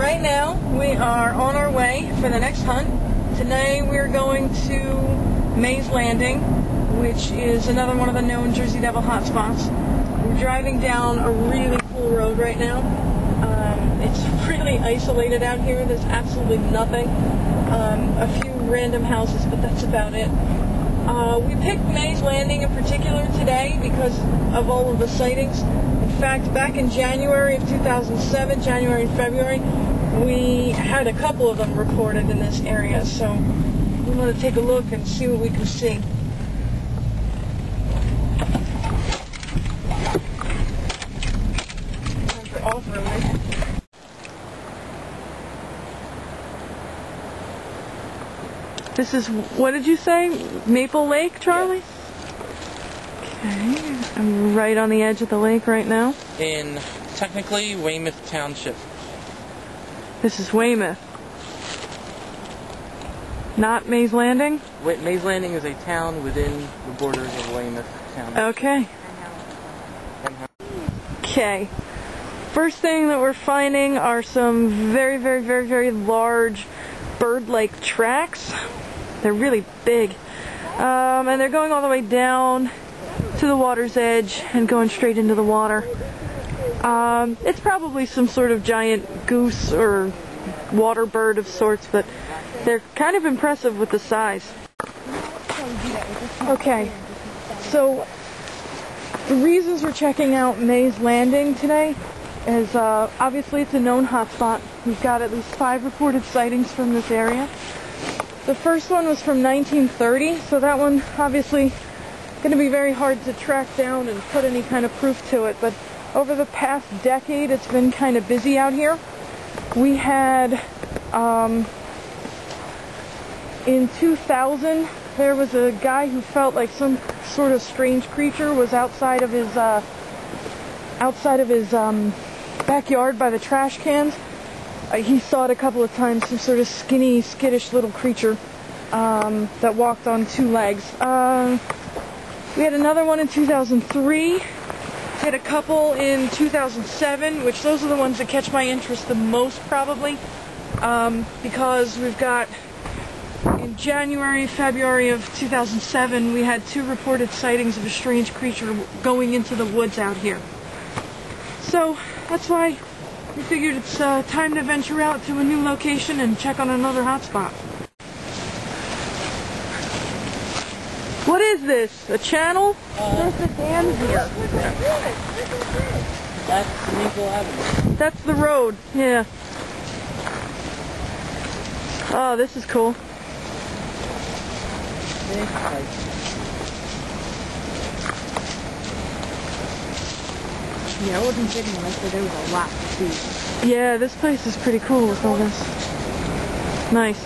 right now we are on our way for the next hunt. Today we're going to Mays Landing, which is another one of the known Jersey Devil hotspots. We're driving down a really cool road right now. It's really isolated out here. There's absolutely nothing. A few random houses, but that's about it. We picked Mays Landing in particular today because of all of the sightings. In fact, back in January of 2007, January and February, we had a couple of them reported in this area, so we want to take a look and see what we can see. Time for off-roading. This is, what did you say? Maple Lake, Charlie? Okay, I'm right on the edge of the lake right now. In, technically, Weymouth Township. This is Weymouth. Not Mays Landing? Mays Landing is a town within the borders of Weymouth Township. Okay. Okay. First thing that we're finding are some very large bird-like tracks. They're really big. And they're going all the way down to the water's edge and going straight into the water. It's probably some sort of giant goose or water bird of sorts, but they're kind of impressive with the size. Okay, so the reasons we're checking out Mays Landing today is obviously it's a known hotspot. We've got at least 5 reported sightings from this area. The first one was from 1930, so that one obviously going to be very hard to track down and put any kind of proof to it, but over the past decade it's been kind of busy out here. We had in 2000 there was a guy who felt like some sort of strange creature was outside of his backyard by the trash cans. He saw it a couple of times, some sort of skinny, skittish little creature that walked on 2 legs. We had another one in 2003. We had a couple in 2007, which those are the ones that catch my interest the most probably, because we've got in January, February of 2007, we had 2 reported sightings of a strange creature going into the woods out here. So that's why we figured it's time to venture out to a new location and check on another hotspot. What is this? A channel? There's the dam here. That's Maple Avenue. That's the road, yeah. Oh, this is cool. Yeah, I wasn't kidding when I said there was a lot to see. Yeah, this place is pretty cool with all this. Nice.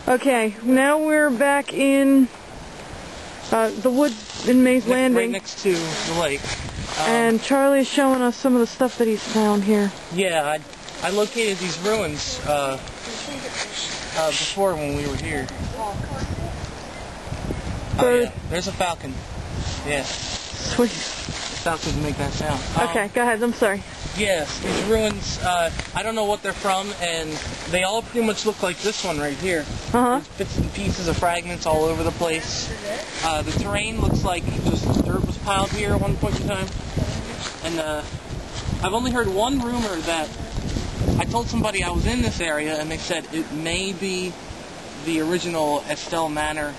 Okay, now we're back in the woods in Mays Landing. Right next to the lake. And Charlie's showing us some of the stuff that he's found here. Yeah, I located these ruins before when we were here. Oh yeah, there's a falcon. Yeah. Sweet. Falcons make that sound. Okay, go ahead, I'm sorry. Yes, these ruins, I don't know what they're from, and they all pretty much look like this one right here. There's bits and pieces of fragments all over the place. The terrain looks like just dirt was piled here at one point in time. And I've only heard one rumor that I told somebody I was in this area, and they said it may be the original Estelle Manor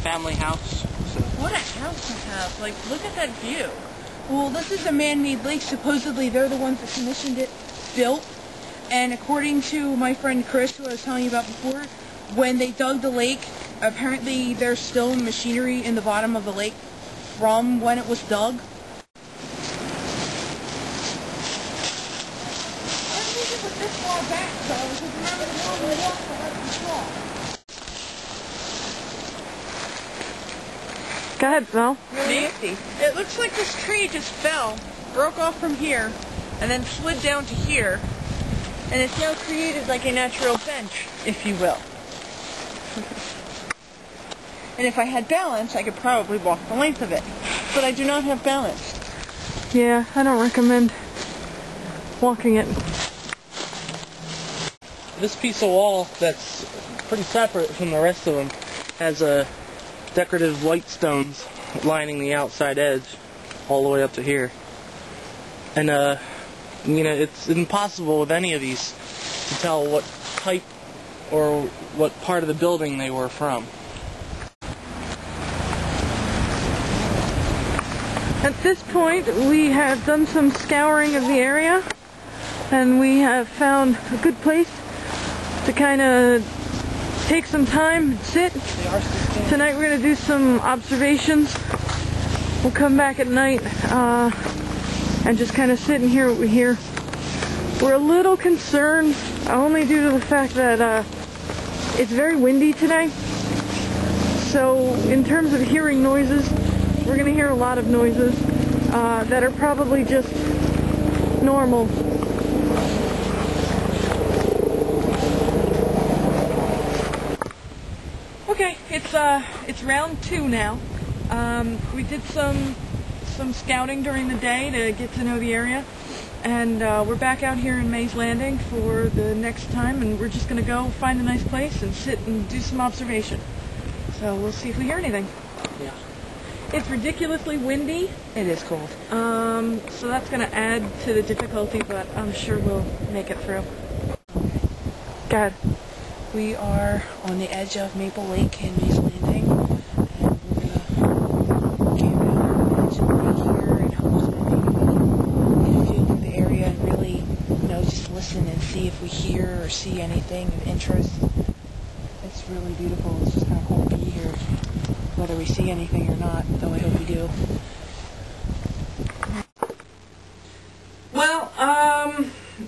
family house. So. What a house you have. Like, look at that view. Well, this is a man-made lake. Supposedly, they're the ones that commissioned it, built. And according to my friend Chris, who I was telling you about before, when they dug the lake, apparently there's still machinery in the bottom of the lake from when it was dug. Why did you put this far back, though? Because remember the one we walked the right before. Go ahead, Mel. Really empty. It looks like this tree just fell, broke off from here, and then slid down to here, and it's now created like a natural bench, if you will. And if I had balance, I could probably walk the length of it. But I do not have balance. Yeah, I don't recommend walking it. This piece of wall that's pretty separate from the rest of them has decorative white stones lining the outside edge all the way up to here. And you know, it's impossible with any of these to tell what type or what part of the building they were from. At this point, we have done some scouring of the area, and we have found a good place to kind of take some time and sit. Tonight we're going to do some observations. We'll come back at night and just kind of sit and hear what we hear. We're a little concerned, only due to the fact that it's very windy today. So in terms of hearing noises, we're going to hear a lot of noises that are probably just normal. Okay, it's round 2 now. We did some scouting during the day to get to know the area, and we're back out here in Mays Landing for the next time, and we're just going to go find a nice place and sit and do some observation. So we'll see if we hear anything. Yeah. It's ridiculously windy. It is cold. So that's going to add to the difficulty, but I'm sure we'll make it through. Go ahead. We are on the edge of Maple Lake in Mays Landing, and we're going to camp out on the edge and be here in hopes that maybe we can feel through the area and really, you know, just listen and see if we hear or see anything of interest. It's really beautiful. It's just kind of cool to be here, whether we see anything or not, though I hope we do. Well,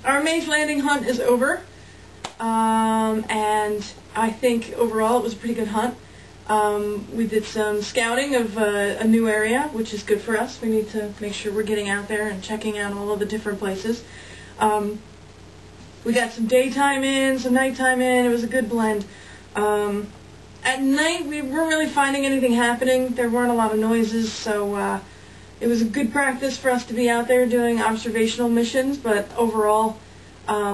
our Mays Landing hunt is over. And I think overall it was a pretty good hunt. We did some scouting of a new area, which is good for us. We need to make sure we're getting out there and checking out all of the different places. We got some daytime in, some nighttime in. It was a good blend. At night we weren't really finding anything happening. There weren't a lot of noises, so it was a good practice for us to be out there doing observational missions, but overall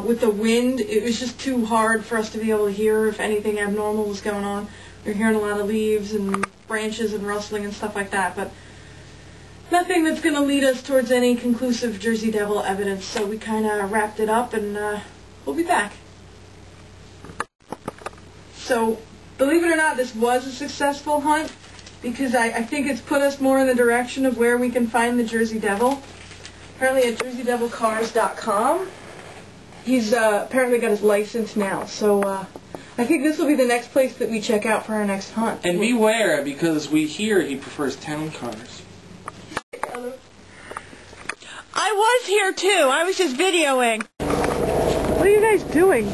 with the wind, it was just too hard for us to be able to hear if anything abnormal was going on. We were hearing a lot of leaves and branches and rustling and stuff like that, but nothing that's going to lead us towards any conclusive Jersey Devil evidence. So we kind of wrapped it up, and we'll be back. So, believe it or not, this was a successful hunt, because I think it's put us more in the direction of where we can find the Jersey Devil. Apparently at JerseyDevilCars.com. He's apparently got his license now, so I think this will be the next place that we check out for our next hunt. And beware, because we hear he prefers town cars. I was here too. I was just videoing. What are you guys doing?